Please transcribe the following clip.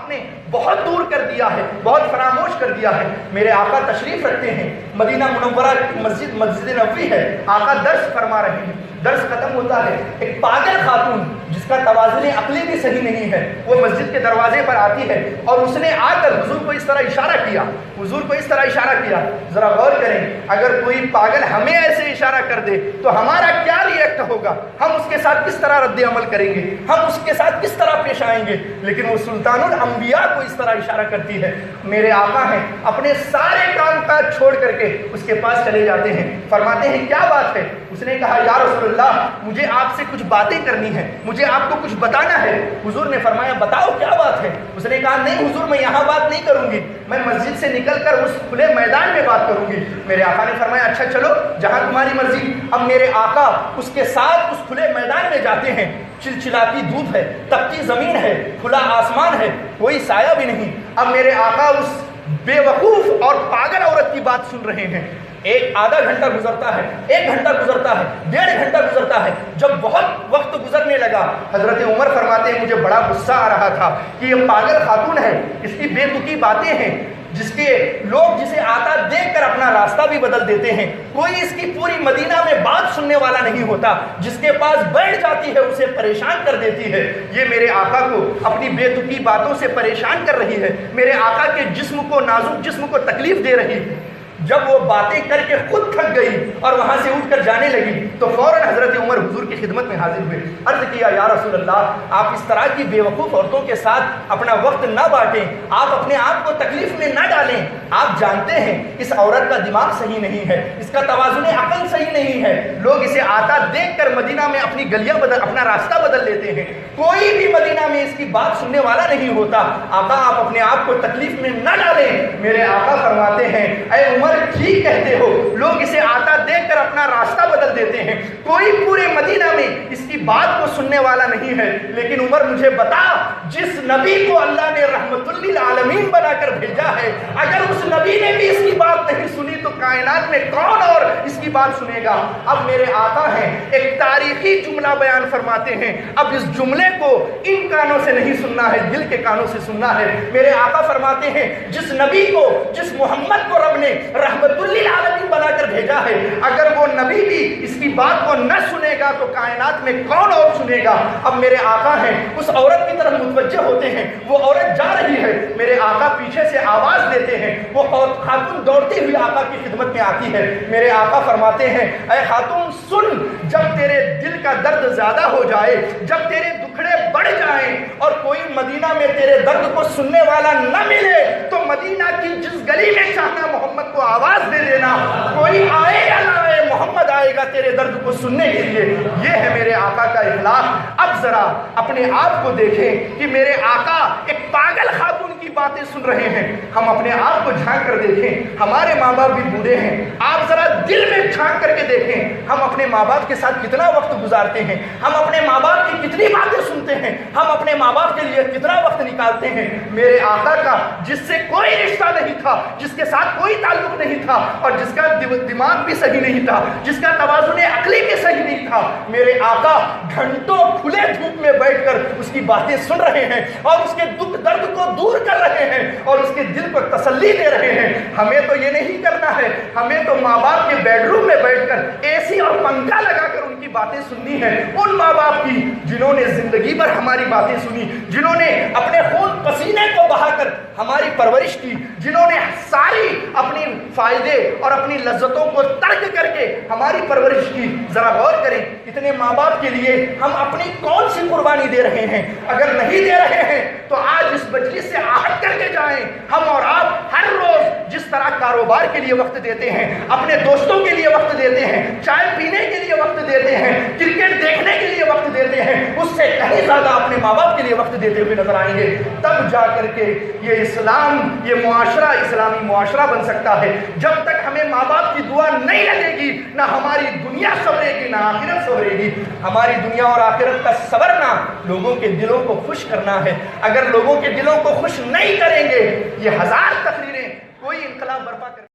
آپ نے بہت دور کر دیا ہے، بہت فراموش کر دیا ہے۔ میرے آقا تشریف رکھتے ہیں، مدینہ منورہ مسجد نبوی ہے، آقا درس فرما رہے ہیں، درس ختم ہوتا ہے، ایک پاگل خاتون جس کا توازن عقلی بھی صحیح نہیں ہے وہ مسجد کے دروازے پر آتی ہے اور اس نے آ کر حضور کو اس طرح اشارہ کیا، حضور کو اس طرح اشارہ کیا۔ ذرا غور کریں، اگر کوئی پاگل ہمیں ایسے اشارہ کر دے تو ہمارا کیا ری ایکٹ ہوگا، ہم اس کے ساتھ کس طرح رد عمل کریں گے، ہم اس کے ساتھ کس طرح پیش آئیں گے؟ لیکن وہ سلطان الانبیاء کو اس طرح اشارہ کرتی ہے۔ میرے آقا ہیں، اپنے سارے کام کاج چھوڑ کر کے اس کے پاس چلے جاتے ہیں، فرماتے ہیں کیا بات ہے؟ اس نے کہا یا رسول اللہ مجھے آپ سے کچھ باتیں کرنی ہے، مجھے آپ کو کچھ بتانا ہے۔ حضور نے فرمایا بتاؤ کیا بات ہے؟ اس نے کہا نہیں حضور میں یہاں بات نہیں کروں گی، میں مسجد سے نکل کر اس کھلے میدان میں بات کروں گی۔ میرے آقا نے فرمایا اچھا چلو جہاں تمہاری مرضی۔ اب میرے آقا اس کے ساتھ اس کھلے میدان میں جاتے ہیں، چلچلاتی دھوپ ہے، تپتی زمین ہے، کھلا آسمان ہے، کوئی سایہ بھی نہیں۔ اب میرے آقا اس بے وقوف اور پاگل عورت کی بات سن رہے ہیں۔ ایک آدھا گھنٹہ گزرتا ہے، ایک گھنٹہ گزرتا ہے، 1.5 گھنٹہ گزرتا ہے۔ جب بہت وقت گزرنے لگا حضرت عمر فرماتے ہیں مجھے بڑا غصہ آ رہا تھا کہ یہ پاگل خاتون ہے، اس کی بے تکی باتیں ہیں، جس کے لوگ جسے آتا دیکھ کر اپنا راستہ بھی بدل دیتے ہیں، کوئی اس کی پوری مدینہ میں بات سننے والا نہیں ہوتا، جس کے پاس بیٹھ جاتی ہے اسے پریشان کر دیتی ہے۔ یہ میرے آقا کو اپنی بے تکی باتوں سے پریشان کر رہی ہے، میرے آقا کے جسم کو، نازک جسم کو تکلیف دے رہی ہے۔ جب وہ باتیں کر کے خود تھک گئی اور وہاں سے اٹھ کر جانے لگی تو فوراً حضرت عمر حضور کی خدمت میں حاضر ہوئے، عرض کیا یا رسول اللہ آپ اس طرح کی بے وقوف عورتوں کے ساتھ اپنا وقت نہ بانٹیں، آپ اپنے آپ کو تکلیف میں نہ ڈالیں۔ آپ جانتے ہیں اس عورت کا دماغ صحیح نہیں ہے، اس کا توازن عقل صحیح نہیں ہے، لوگ اسے آتا دیکھ کر مدینہ میں اپنی گلیاں اپنا راستہ بدل لیتے ہیں، کوئی بھی مدینہ میں اس کی بات سننے والا نہیں ہوتا۔ آقا آپ اپنے آپ کو تکلیف میں نہ ڈالیں۔ میرے آقا فرماتے ہیں اے عمر ٹھیک کہتے ہو، لوگ اسے آتا دیکھ کر اپنا راستہ بدل دیتے ہیں، کوئی پورے مدینہ میں اس کی بات کو سننے والا نہیں ہے، لیکن عمر مجھے بتا جس نبی کو اللہ نے رحمت للعالمین بنا کر بھیجا ہے، اگر اس نبی نے بھی اس کی بات نہیں سنی تو کائنات میں کون اور اس کی بات سنے گا؟ اب میرے آقا ہیں ایک تاریخی جملہ بیان فرماتے ہیں، اب اس جملے کو ان کانوں سے نہیں سننا ہے، دل کے کانوں سے سننا ہے۔ میرے آقا فرماتے ہیں جس نبی کو، جس محمد کو رب نے رحمت للعالمین بنا کر بھیجا ہے، اگر وہ نبی بھی اس کی بات کو نہ سنے گا تو کائنات میں کون اور سنے گا؟ اب میرے آقا ہیں اس عورت کی طرف متوجہ ہوتے ہیں، وہ عورت جا رہی ہے، میرے آقا پیچھے سے آواز دیتے ہیں، وہ خاتون دوڑتی ہوئی آقا کی خدمت میں آتی ہے۔ میرے آقا فرماتے ہیں اے خاتون سن، جب تیرے دل کا درد زیادہ ہو جائے، جب تیرے دکھڑے بڑھ جائیں اور کوئی مدینہ میں تیرے درد کو سننے والا نہ ملے تو مدینہ کی جس گلی میں چاہنا محمد کو آواز دے دینا، کوئی آئے یا نہ آئے محمد آئے گا تیرے درد کو سننے کے لیے۔ یہ ہے میرے آقا کا اخلاق۔ اب ذرا اپنے آپ کو دیکھیں کہ میرے آقا ایک پاگل خاتون کی باتیں سن رہے ہیں، ہم اپنے آپ کو جھانک کر دیکھیں، ہمارے ماں باپ بھی بوڑھے ہیں، آپ ذرا دل میں جھانک کر کے دیکھیں ہم اپنے ماں باپ کے ساتھ کتنا وقت گزارتے ہیں، ہم اپنے ماں باپ کی کتنی باتیں سنتے ہیں، ہم اپنے ماں باپ کے لیے کتنا وقت نکالتے ہیں۔ میرے آقا کا جس سے کوئی رشتہ نہیں تھا، جس کے ساتھ کوئی تعلق نہیں تھا اور جس کا دماغ بھی صحیح نہیں تھا، جس کا توازن عقلی بھی صحیح نہیں تھا، میرے آقا گھنٹوں کھلے دھوپ میں بیٹھ کر اس کی باتیں سن رہے ہیں اور اس کے دکھ درد کو دور کر رہے ہیں اور اس کے دل کو تسلی دے رہے ہیں۔ ہمیں تو یہ نہیں کرنا ہے، ہمیں تو ماں باپ کے بیڈ روم میں بیٹھ کر اے سی اور پنکھا لگا کر ان کی باتیں سننی ہے، ان ماں باپ کی جنہوں نے زندگی بھر ہماری باتیں سنی، جنہوں نے اپنے خون پسینے کو بہا کر ہماری پرورش کی، جنہوں نے ساری اپنی فائدے اور اپنی لذتوں کو ترک کر کے ہماری پرورش کی۔ ذرا غور کریں اتنے ماں باپ کے لیے ہم اپنی کون سی قربانی دے رہے ہیں؟ اگر نہیں دے رہے ہیں تو آج اس مجلس سے عہد کر کے جائیں، ہم اور آپ ہر روز جس طرح کاروبار کے لیے وقت دیتے ہیں، اپنے دوستوں کے لیے وقت دیتے ہیں، چائے پینے کے لیے وقت دیتے ہیں، کرکٹ دیکھنے کے لیے وقت دیتے ہیں، اس سے کہیں زیادہ اپنے ماں باپ کے لیے وقت دیتے ہوئے نظر آئیں گے، تب جا کر کے یہ اسلام، یہ معاشرہ اسلامی معاشرہ بن سکتا ہے۔ جب تک ہمیں ماں باپ کی دعا نہیں لگے گی نہ ہماری دنیا سنورے گی نہ آخرت سنورے گی۔ ہماری دنیا اور آخرت کا سنورنا لوگوں کے دلوں کو خوش کرنا ہے، اگر لوگوں کے دلوں کو خوش نہیں کریں گے یہ ہزار تقریریں کوئی انقلاب برپا کر